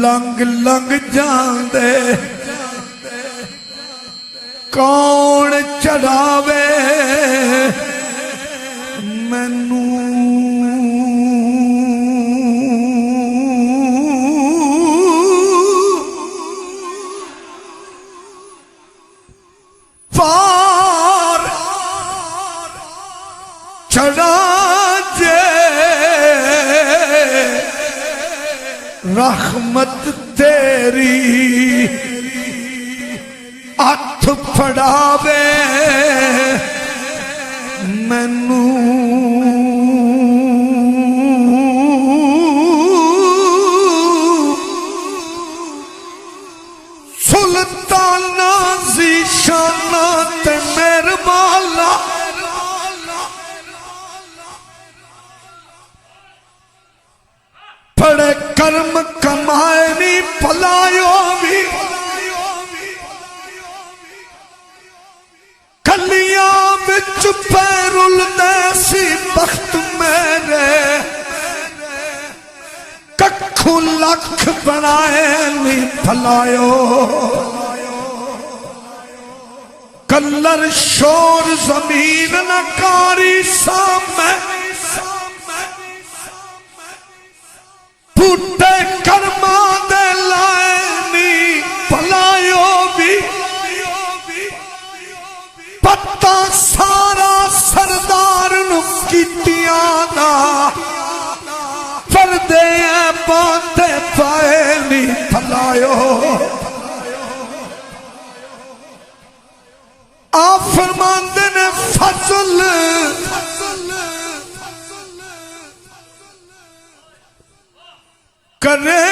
लंघ लंघ जांदे कौन चढ़ावे मैनू पार चढ़ा जे रहमत तेरी हथ फड़ावे मैनू सुल्ताना ज़ीशाना ते मेहरबाना बड़े कर्म कमाए नी भलायो भी कलियां बिच पैरुल सी बख्त मेरे कखू लख बनाए नी भलायो कलर शोर जमीन नकारी सामे बूटे कर्मा दे लाए नी भलायो भी पत्ता सारा सरदार नु कीतियां ना पर्दे बांधे पाए नी भलायो आ फरमांदे ने फजल करे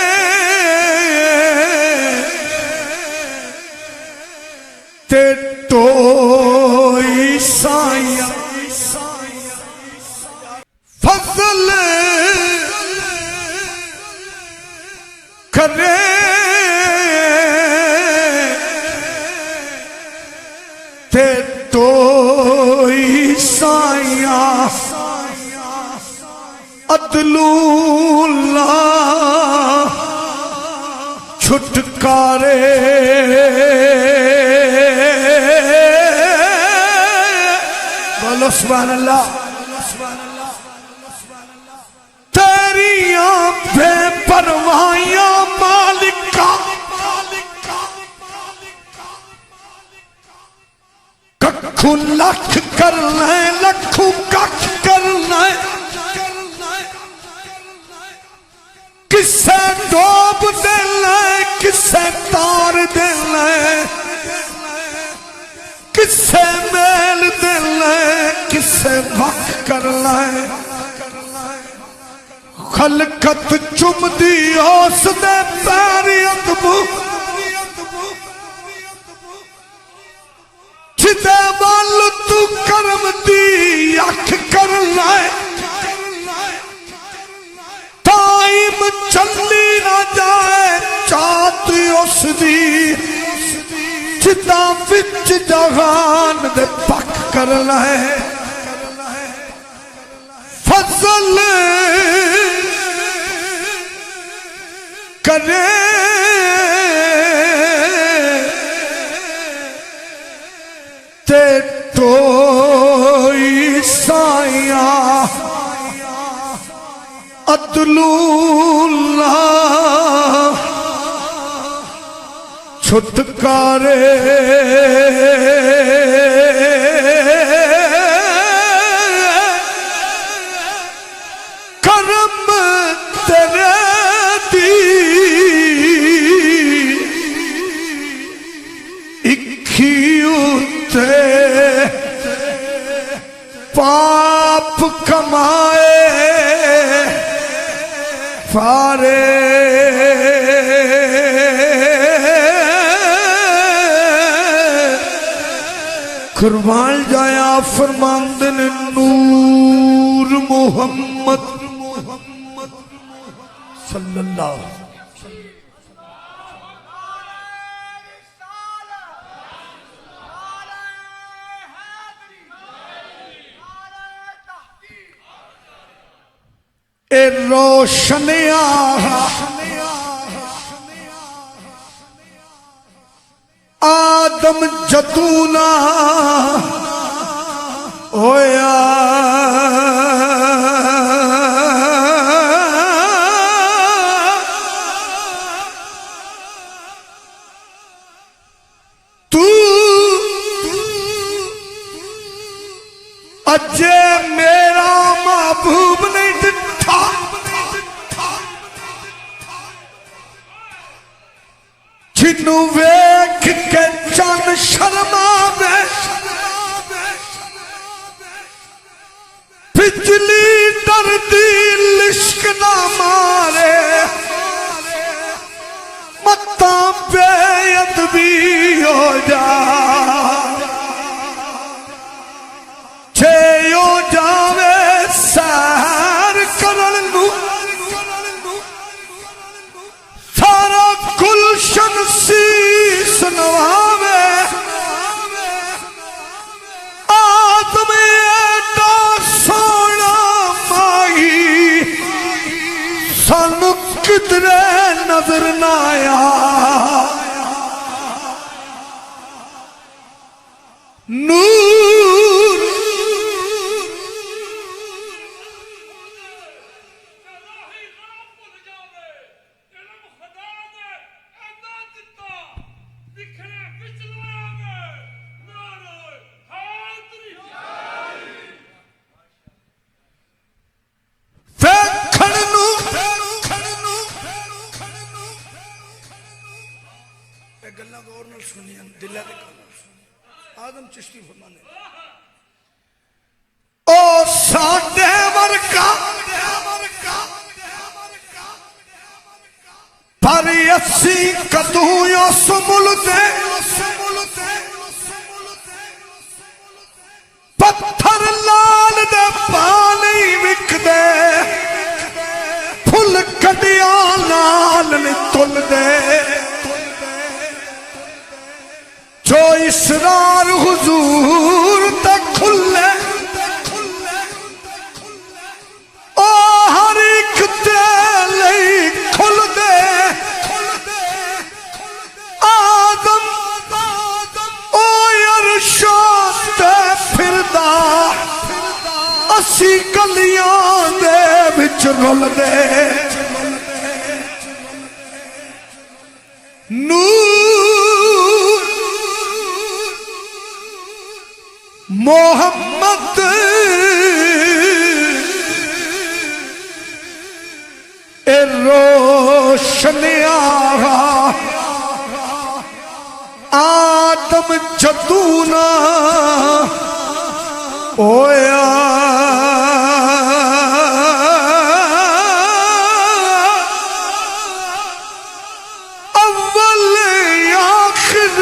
ते तो ईसाइया फजल करे ते तो ईसाइया अदलूला छुटकारे बोलो सुभान अल्लाह तेरियां बेपरवाहियां मालिका कखू लख कर ले लखू कख कर ले किसे डोब दे ले किसे तार दे ले किसे मेल दे ले किसे वख कर ले खलकत चुमदी उस दे पैर अदबू जिदे वाल तू करम दी अख कर ले टाइम चली ना जाए चात उसदी जिदा विच जहान दे पक कर ले फजल करे ते तो ईसाइया अदलूला छुटकारे करम तेरे दी इक्खी उते पाप कमाए फारे कुर्बान जाया फरमांदन नूर मोहम्मद सल्लल्लाहु ए रोशनिया आदम जदूना होया तू अजे मेरा महबूब नहीं दिखा जिन्नू वेख के चन शर्मावे बिजली डरदी लिश्क ना मारे मत्ता बेअदबी हो जा छे हो जावे सैर करन नू सारा गुलशन शीस नवावे आदम एडा सोना माही सानू किधरे नजर ना आया नूर गल्ला गौर नाल सुनिया दिल दे आदम चिश्ती फरमाने ओ साडे वर्गा पर अस्सी कदू उस मुल्क पत्थर लाल दे पानी विकदे फुल कटिया लाल ने तुल दे जो इसरार हुजूर तक खुले ओ हर एक तेले खुल दे आदम ओ अरशात फिरदा असी गलियां दे विच रुल दे मोहम्मद ए रोशनिया आदम जदूना होया अव्वल आखिर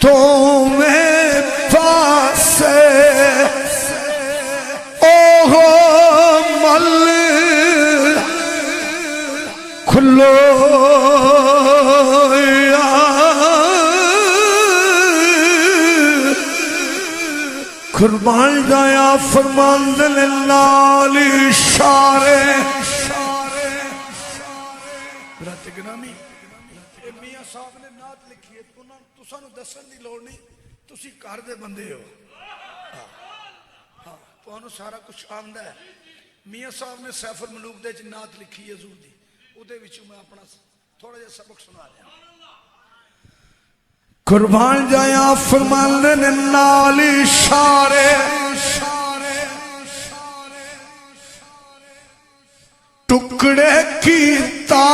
तो में पास ओहो मल खुलो कुर्बान जाया फरमांद लाल इशारे ग्रामी मियां साहब ने नात लिखी है तुसानू दसन की लोड़ नहीं तुसी घर दे बंदे हो हाँ तुहानू सारा कुछ आंदा है मियां साहब ने सैफुल मलूक दे नात लिखी है हजूर दी उहदे विचों मैं अपना थोड़ा जिहा सबक सुना दिया कुर्बान जाया फरमांदे ने नाल इशारे टुकड़े कीता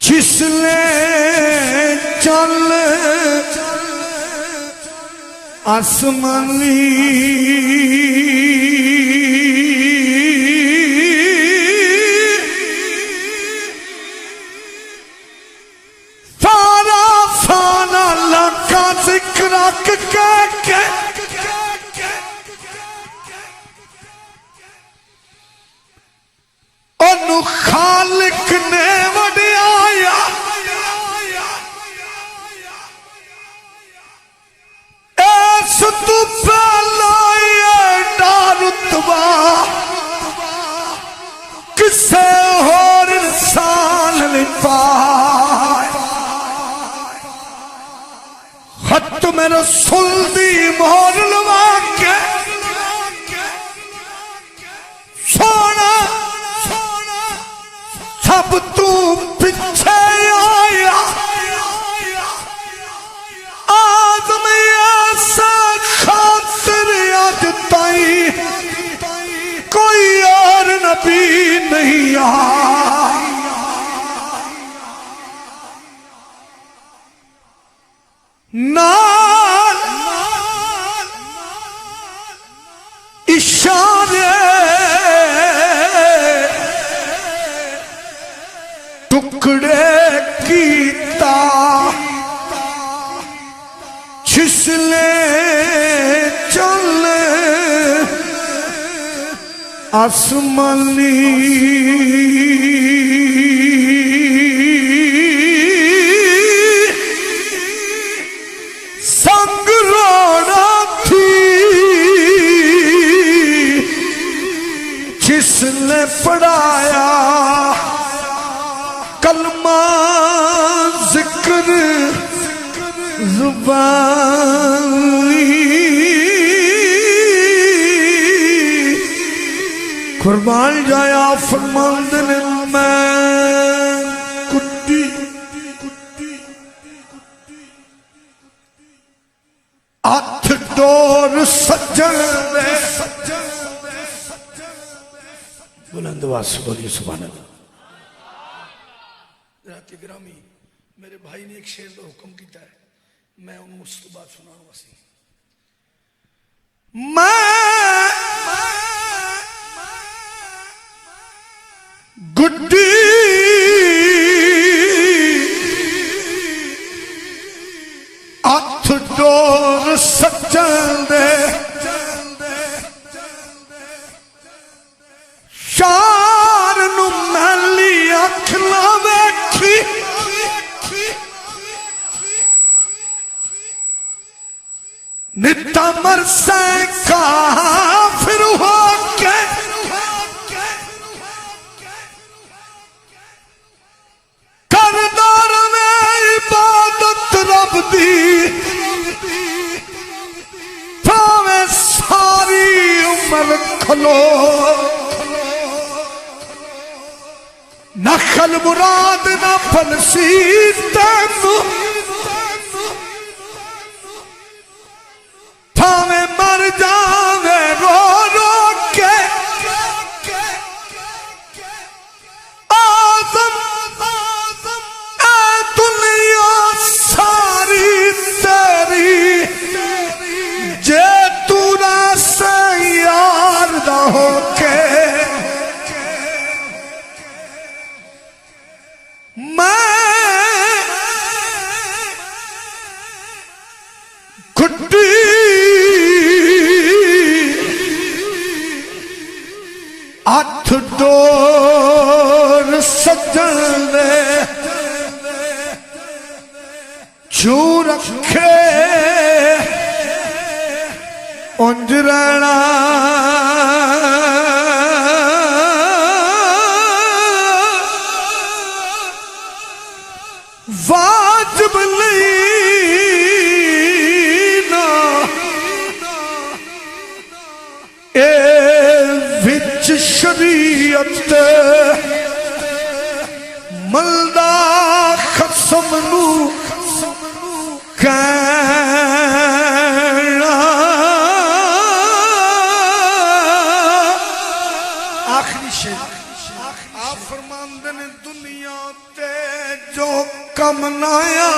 जिसले चल आसमानी सारा फाना लाका जिक्र के ओनू खालिक ने वडियाया ऐस तू पहला रुतबा किसे होर रसूल दी मोहर लवा के सोना सब तू पिछे आया आदम ऐसा खातिर अज ताई कोई और नबी नहीं आया। नाल इशारे टुकड़े कीता छिसले चले आसमानी संग रोना थी जिसने पढ़ाया कलमा जिक्र जुबानी कुर्बान जाया फरमांद ने मैं कुट्टी हथ डोर सज्जन दे बुलंद आवाज बोलिए सुभान अल्लाह। राती ग्रामी मेरे भाई ने एक शेर का हुक्म किया है, मैं उन्होंने उस बात सुनाऊंगा सी। गुड्डी हथ डोर सज्जन दे शार नू मैली अख ना वेखी निता मरसे काफिर हो के करदार में इबादत रब दी भावे सारी उम्र खलो नखल मुराद ना फलसी तेनू भावे मर जावे रो रो के आदम ए दुनिया सारी तेरी जे तू ना से यार दा होके गुड्डी हथ डोर सज्जन दे छू रखे उंज रहना वाजिब लीना ए विच शरीयत मलदा खसम नू कहना। आखिरी शेर आप फरमांदे ने दुनिया ते जो कम नाया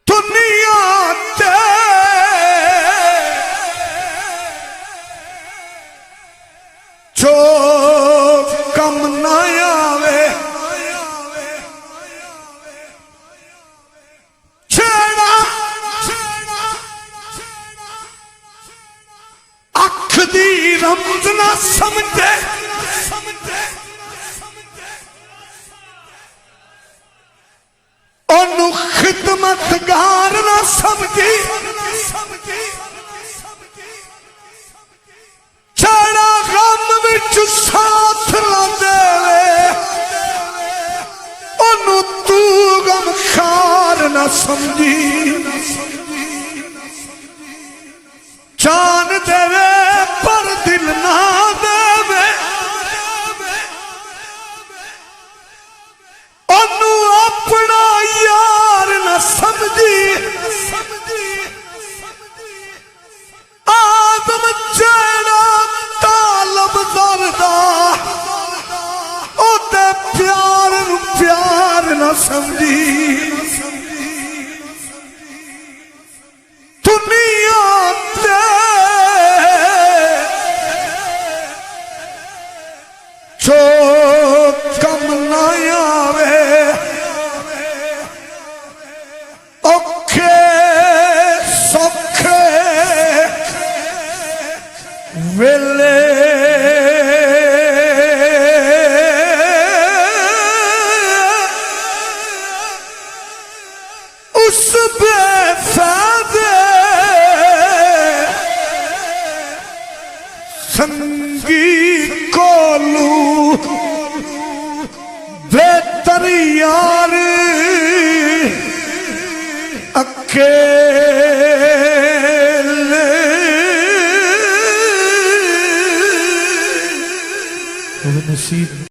दुनिया ते जो कम नाया वे छड़ा गम विच साथ ना देवे ओनू तू गम खार ना समझी जान देवे पर दिल ना देवे ओनू अपना यार ना समझी आदम जेड़ा तालब दरदा ओते प्यार नू प्यार ना समझी दुनिया ते जो कम ना आवे औखे सौखे वेले उस बेफायदे संगी कोलू बेहतर यार अकेले नसीब